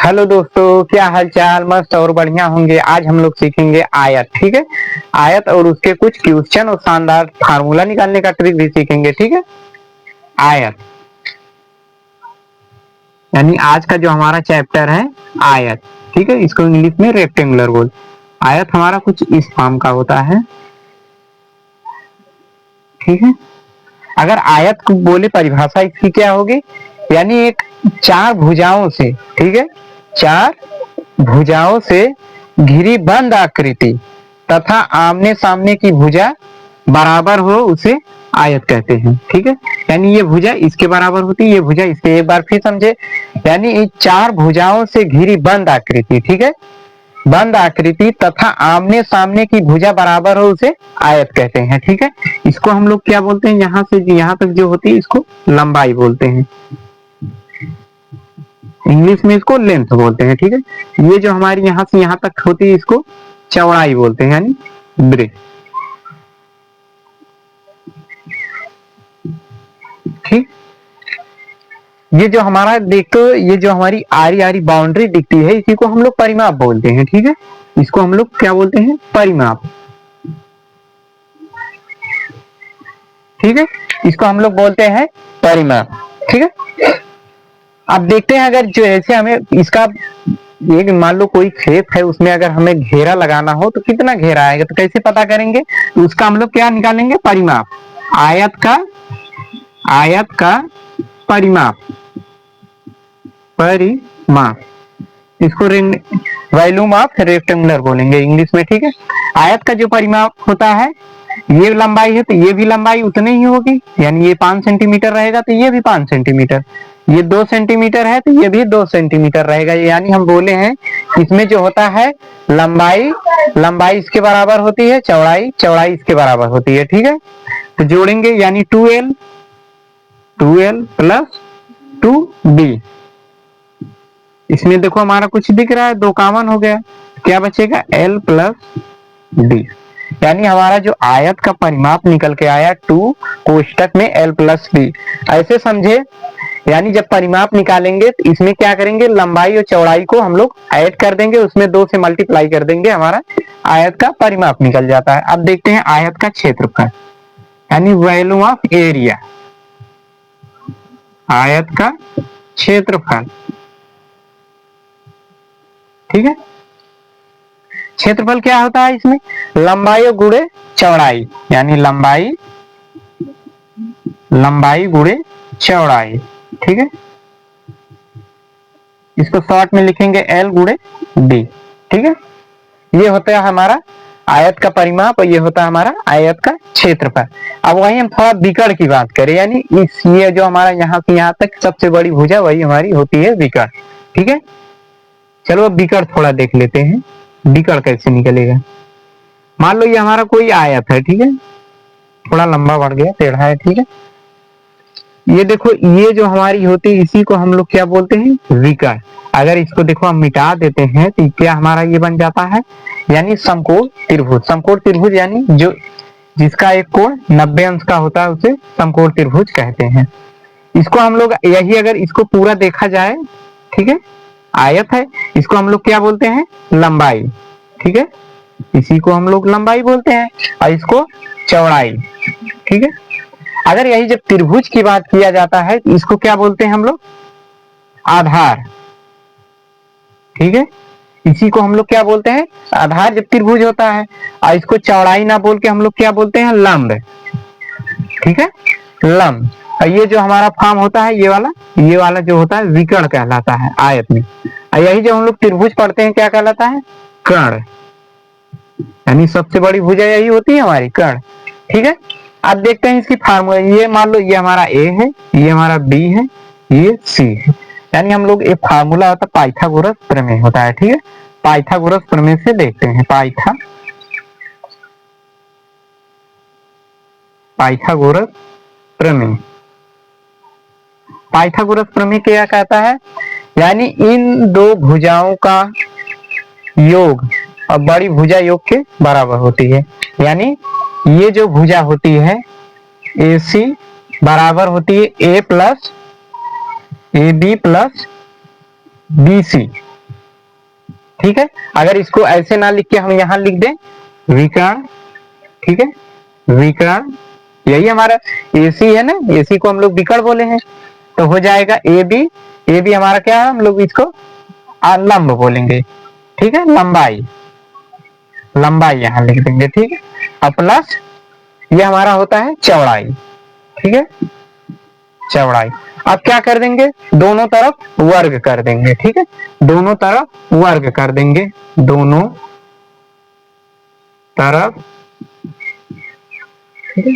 Hello दोस्तों, क्या हाल चाल। मस्त और बढ़िया होंगे। आज हम लोग सीखेंगे आयत। ठीक है, आयत और उसके कुछ क्वेश्चन और शानदार फार्मूला निकालने का ट्रिक भी सीखेंगे। ठीक है, आयत यानी आज का जो हमारा चैप्टर है आयत। ठीक है, इसको इंग्लिश में रेक्टेंगुलर बोल। आयत हमारा कुछ इस फॉर्म का होता है। ठीक है, अगर आयत को बोले परिभाषा इसकी क्या होगी, यानी एक चार भुजाओं से, ठीक है, चार भुजाओं से घिरी बंद आकृति तथा आमने सामने की भुजा बराबर हो उसे आयत कहते हैं। ठीक है, यानी ये भुजा इसके बराबर होती है, ये भुजा इसके। एक बार फिर समझे, यानी इन चार भुजाओं से घिरी बंद आकृति, ठीक है, बंद आकृति तथा आमने सामने की भुजा बराबर हो उसे आयत कहते हैं। ठीक है, इसको हम लोग क्या बोलते हैं, यहाँ से यहाँ तक जो होती है इसको लंबाई बोलते हैं। इंग्लिश में इसको लेंथ बोलते हैं। ठीक है, ये जो हमारी यहाँ से यहाँ तक होती है इसको चौड़ाई बोलते हैं, यानी ब्रेथ। ठीक, ये जो हमारा देखो, ये जो हमारी आरी आरी बाउंड्री दिखती है इसी को हम लोग परिमाप बोलते हैं। ठीक है, इसको हम लोग क्या बोलते हैं, परिमाप। ठीक है, इसको हम लोग बोलते हैं परिमाप। ठीक है, अब देखते हैं, अगर जो ऐसे हमें इसका एक मान लो कोई खेत है, उसमें अगर हमें घेरा लगाना हो तो कितना घेरा आएगा, तो कैसे पता करेंगे, तो उसका हम लोग क्या निकालेंगे, परिमाप। आयत का परिमाप, परिमाप, इसको वॉल्यूम ऑफ रेक्टेंगुलर बोलेंगे इंग्लिश में। ठीक है, आयत का जो परिमाप होता है, ये लंबाई है तो ये भी लंबाई उतनी ही होगी, यानी ये 5 सेंटीमीटर रहेगा तो ये भी 5 सेंटीमीटर, ये 2 सेंटीमीटर है तो ये भी 2 सेंटीमीटर रहेगा। यानी हम बोले हैं इसमें जो होता है लंबाई इसके बराबर होती है, चौड़ाई इसके बराबर होती है। ठीक है, तो जोड़ेंगे यानी 2l प्लस 2b। इसमें देखो हमारा कुछ दिख रहा है, 2 कॉमन हो गया, क्या बचेगा, l प्लस d। यानी हमारा जो आयत का परिमाप निकल के आया 2 कोष्टक में l प्लस d। ऐसे समझे, यानी जब परिमाप निकालेंगे तो इसमें क्या करेंगे, लंबाई और चौड़ाई को हम लोग ऐड कर देंगे, उसमें 2 से मल्टीप्लाई कर देंगे, हमारा आयत का परिमाप निकल जाता है। अब देखते हैं आयत का क्षेत्रफल, यानी वॉल्यूम ऑफ एरिया। आयत का क्षेत्रफल, ठीक है, क्षेत्रफल क्या होता है, इसमें लंबाई गुणे चौड़ाई, यानी लंबाई गुणे चौड़ाई। ठीक है, इसको शॉर्ट में लिखेंगे l गुणे d। ठीक है, ये होता है हमारा आयत का परिमाप और ये होता है हमारा आयत का क्षेत्रफल। अब वही हम थोड़ा विकर्ण की बात करें, यानी ये जो हमारा यहाँ से यहाँ तक सबसे बड़ी भुजा वही हमारी होती है विकर्ण। ठीक है, चलो अब विकर्ण थोड़ा देख लेते हैं, विकर्ण कैसे निकलेगा। मान लो ये हमारा कोई आयत है, ठीक है, थोड़ा लंबा बढ़ गया, टेढ़ा है। ठीक है, ये देखो, ये जो हमारी होती है इसी को हम लोग क्या बोलते हैं, विकर्ण। अगर इसको देखो हम मिटा देते हैं तो क्या हमारा ये बन जाता है, यानी समकोण त्रिभुज। समकोण त्रिभुज यानी जो जिसका एक कोण 90 अंश का होता है उसे समकोण त्रिभुज कहते हैं। इसको हम लोग यही अगर इसको पूरा देखा जाए, ठीक है, आयत है, इसको हम लोग क्या बोलते हैं, लंबाई। ठीक है, इसी को हम लोग लंबाई बोलते हैं और इसको चौड़ाई। ठीक है, अगर यही जब त्रिभुज की बात किया जाता है तो इसको क्या बोलते हैं हम लोग, आधार। ठीक है, इसी को हम लोग क्या बोलते हैं, आधार जब त्रिभुज होता है। और इसको चौड़ाई ना बोल के हम लोग क्या बोलते हैं, लंब। ठीक है, लंब। और ये जो हमारा फॉर्म होता है ये वाला जो होता है विकर्ण कहलाता है आयत में। और यही जब हम लोग त्रिभुज पढ़ते हैं क्या कहलाता है, कर्ण। यानी सबसे बड़ी भुजा यही होती है हमारी, कर्ण। ठीक है, अब देखते हैं इसकी फार्मूला। ये मान लो ये हमारा ए है, ये हमारा बी है, ये सी है, यानी हम लोग एक फार्मूला होता है पाइथागोरस प्रमेय होता है। ठीक है, पाइथागोरस प्रमेय से देखते हैं, पाइथागोरस प्रमेय। पाइथागोरस प्रमेय क्या कहता है, यानी इन दो भुजाओं का योग और बड़ी भुजा योग के बराबर होती है। यानी ये जो भुजा होती है AC बराबर होती है ए बी प्लस BC। ठीक है। अगर इसको ऐसे ना लिख के हम यहाँ लिख दें विकर्ण, ठीक है, विकर्ण, यही हमारा एसी है ना, एसी को हम लोग विकर्ण बोले हैं, तो हो जाएगा ए बी। ए बी हमारा क्या है, हम लोग इसको लंब बोलेंगे, ठीक है, लंबाई, लंबाई यहाँ लिख देंगे, ठीक है। अब प्लस ये हमारा होता है चौड़ाई, ठीक है, चौड़ाई। अब क्या कर देंगे, दोनों तरफ वर्ग कर देंगे, ठीक है, दोनों तरफ वर्ग कर देंगे, दोनों तरफ, ठीक है,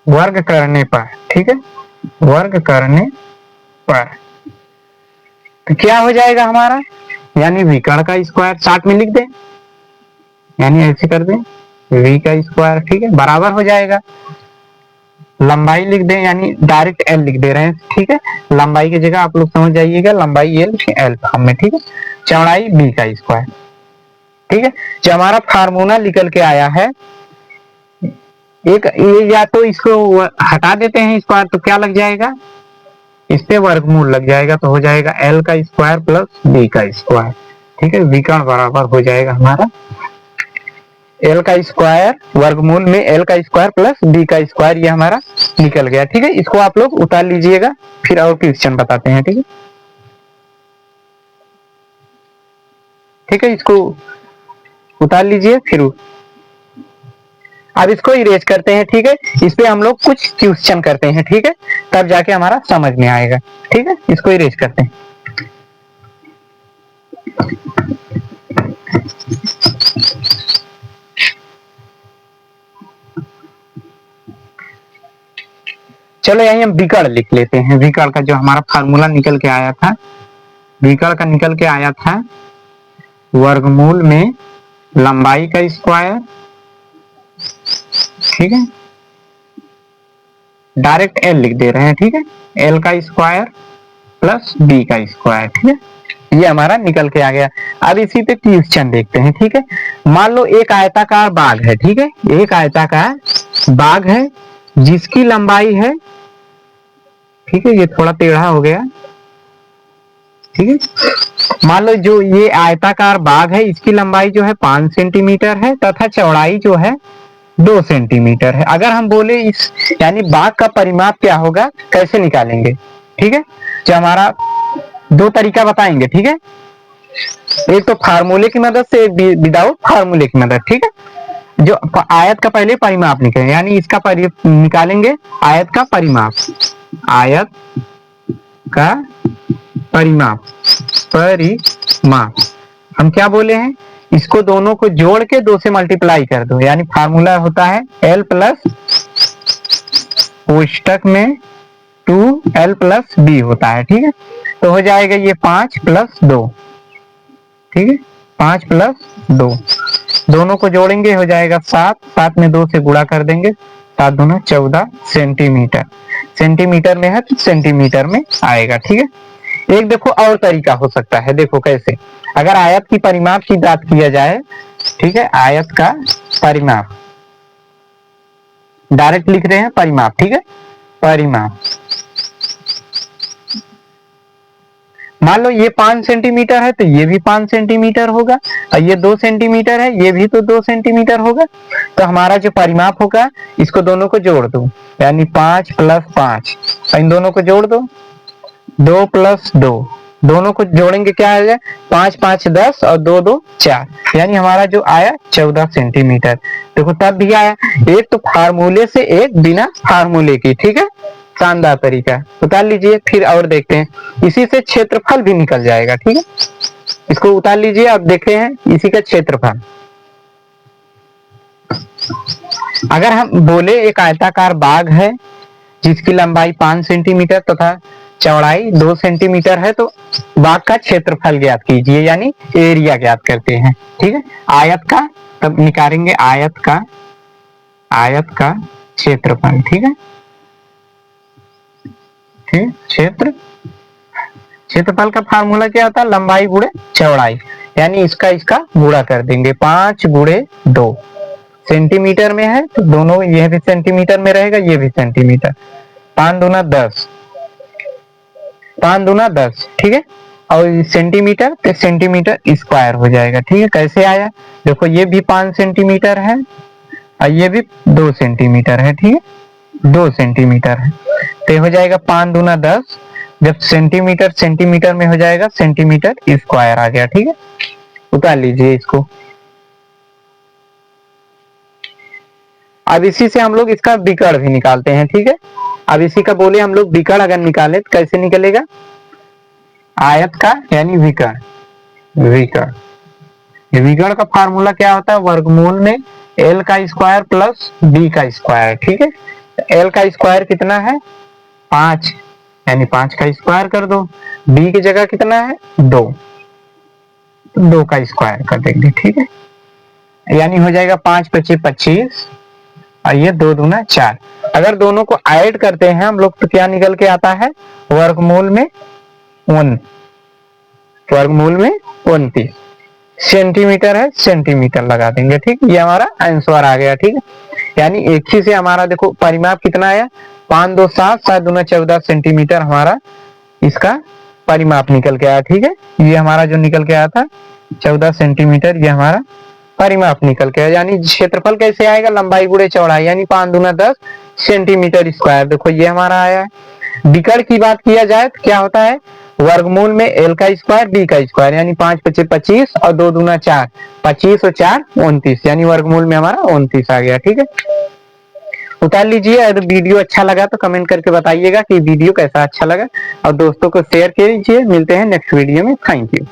वर्ग करने पर, ठीक है, वर्ग करने पर तो क्या हो जाएगा हमारा, यानी विकर्ण का स्क्वायर चार्ट में लिख दें, यानी ऐसे कर दें v का स्क्वायर, ठीक है, बराबर हो जाएगा, लंबाई लिख दें, यानी डायरेक्ट एल लिख दे रहे हैं, ठीक है, लंबाई की जगह आप लोग समझ जाइएगा लंबाई एल, एल फॉर्म में, ठीक है, चौड़ाई बी का स्क्वायर, ठीक है। जो हमारा फार्मूला निकल के आया है, एक ये या तो इसको हटा देते हैं स्क्वायर तो क्या लग जाएगा, इस पे वर्गमूल लग जाएगा, तो हो जाएगा एल का स्क्वायर प्लस बी का स्क्वायर, ठीक है, विकर्ण बराबर हो जाएगा हमारा एल का स्क्वायर, वर्गमूल में एल का स्क्वायर प्लस बी का स्क्वायर, ये हमारा निकल गया, ठीक है। इसको आप लोग उतार लीजिएगा, फिर और क्वेश्चन बताते हैं, ठीक है, ठीक है, इसको उतार लीजिए, फिर अब इसको इरेज करते हैं, ठीक है, इस पे हम लोग कुछ क्वेश्चन करते हैं, ठीक है, तब जाके हमारा समझ में आएगा, ठीक है, इसको इरेज करते हैं। चलो यही हम विकर्ण लिख लेते हैं, विकर्ण का जो हमारा फार्मूला निकल के आया था, विकर्ण का निकल के आया था वर्गमूल में लंबाई का स्क्वायर, ठीक है, डायरेक्ट एल लिख दे रहे हैं, ठीक है, एल का स्क्वायर प्लस बी का स्क्वायर, ठीक है, ये हमारा निकल के आ गया। अब इसी पे क्वेश्चन देखते हैं, ठीक है। मान लो एक आयताकार बाग है, ठीक है, एक आयताकार बाग है जिसकी लंबाई है, ठीक है, ये थोड़ा टेढ़ा हो गया, ठीक है, मान लो जो ये आयताकार बाग है इसकी लंबाई जो है 5 सेंटीमीटर है तथा चौड़ाई जो है 2 सेंटीमीटर है। अगर हम बोले इस यानी बाग का परिमाप क्या होगा, कैसे निकालेंगे, ठीक है, जो हमारा दो तरीका बताएंगे, ठीक है, एक तो फार्मूले की मदद से, एक विदाउट फार्मूले की मदद, ठीक है। जो आयत का पहले परिमाप निकालेंगे, यानी इसका निकालेंगे आयत का परिमाप, आयत का परिमाप, परिमाप हम क्या बोले हैं, इसको दोनों को जोड़ के 2 से मल्टीप्लाई कर दो, यानी फार्मूला होता है एल प्लस कोष्टक में 2l प्लस बी होता है, ठीक है, तो हो जाएगा ये 5 प्लस 2, ठीक है, 5 प्लस 2, दोनों को जोड़ेंगे हो जाएगा 7, 7 में 2 से गुणा कर देंगे, 7 दूना 14 सेंटीमीटर, सेंटीमीटर में है तो सेंटीमीटर में आएगा, ठीक है। एक देखो और तरीका हो सकता है, देखो कैसे, अगर आयत की परिमाप की बात किया जाए, ठीक है, आयत का परिमाप डायरेक्ट लिख रहे हैं परिमाप, ठीक है, परिमाप, मान लो ये 5 सेंटीमीटर है तो ये भी 5 सेंटीमीटर होगा, और ये 2 सेंटीमीटर है, ये भी तो 2 सेंटीमीटर होगा, तो हमारा जो परिमाप होगा इसको दोनों को जोड़ दो, यानी 5 प्लस 5, इन दोनों को जोड़ दो, 2 प्लस 2, दोनों को जोड़ेंगे क्या आ जाए, 5 5 10 और 2 2 4, यानी हमारा जो आया 14 सेंटीमीटर। देखो तब भी आया, एक तो फार्मूले से, एक बिना फार्मूले की, ठीक है, शानदार तरीका, उतार लीजिए, फिर और देखते हैं, इसी से क्षेत्रफल भी निकल जाएगा, ठीक है, इसको उतार लीजिए, अब देखते हैं इसी का क्षेत्रफल। अगर हम बोले एक आयताकार बाग है जिसकी लंबाई 5 सेंटीमीटर तथा चौड़ाई 2 सेंटीमीटर है, तो बाग का क्षेत्रफल ज्ञात कीजिए, यानी एरिया ज्ञात करते हैं, ठीक है, आयत का तब निकालेंगे, आयत का क्षेत्रफल, ठीक है, क्षेत्रफल का फार्मूला क्या होता है, लंबाई गुणे चौड़ाई, यानी इसका गुणा कर देंगे, 5 गुणे 2, सेंटीमीटर में है तो दोनों, यह भी सेंटीमीटर में रहेगा, ये भी सेंटीमीटर, 5 दूना 10, 5 दूना 10, ठीक है, और सेंटीमीटर तो सेंटीमीटर स्क्वायर हो जाएगा। ठीक है, कैसे आया देखो, ये भी 5 सेंटीमीटर है और ये भी 2 सेंटीमीटर है। ठीक है, 2 सेंटीमीटर है तो हो जाएगा 5 दूना 10, जब सेंटीमीटर सेंटीमीटर में हो जाएगा सेंटीमीटर स्क्वायर आ गया। ठीक है, उतार लीजिए इसको। अब इसी से हम लोग इसका विकर्ण भी निकालते हैं। ठीक है, अब इसी का बोले हम लोग विकर्ण अगर निकाले तो कैसे निकलेगा, आयत का यानी विकर्ण। विकर्ण, विकर्ण का फार्मूला क्या होता है, वर्गमूल में एल का स्क्वायर प्लस बी का स्क्वायर। ठीक है, एल का स्क्वायर कितना है 5, यानी 5 का स्क्वायर कर दो, बी की जगह कितना है 2, 2 का स्क्वायर कर देंगे। ठीक है, यानी हो जाएगा 5 पच्चीस 25 और ये 2 दूना 4। अगर दोनों को ऐड करते हैं हम लोग तो क्या निकल के आता है, वर्गमूल में 1, वर्गमूल में 29 सेंटीमीटर है, सेंटीमीटर लगा देंगे। ठीक, ये हमारा आंसर आ गया। ठीक है, यानी एक ही से हमारा देखो परिमाप कितना आया, 5 2 7 7 दूना 14 सेंटीमीटर हमारा इसका परिमाप निकल के आया। ठीक है, ये हमारा जो निकल के आया था 14 सेंटीमीटर, ये हमारा परिमाप निकल के आया। यानी क्षेत्रफल कैसे आएगा, लंबाई गुणे चौड़ाई, यानी 5 दूना 10 सेंटीमीटर स्क्वायर। देखो ये हमारा आया है। विकर्ण की बात किया जाए तो क्या होता है, वर्गमूल में एल का स्क्वायर बी का स्क्वायर, यानी 5 पच्चीस 25 और 2 दूना 4, 25 और 4 29, यानी वर्गमूल में हमारा 29 आ गया। ठीक है, उतार लीजिए। अगर वीडियो अच्छा लगा तो कमेंट करके बताइएगा कि वीडियो कैसा अच्छा लगा और दोस्तों को शेयर कीजिए। मिलते हैं नेक्स्ट वीडियो में। Thank you.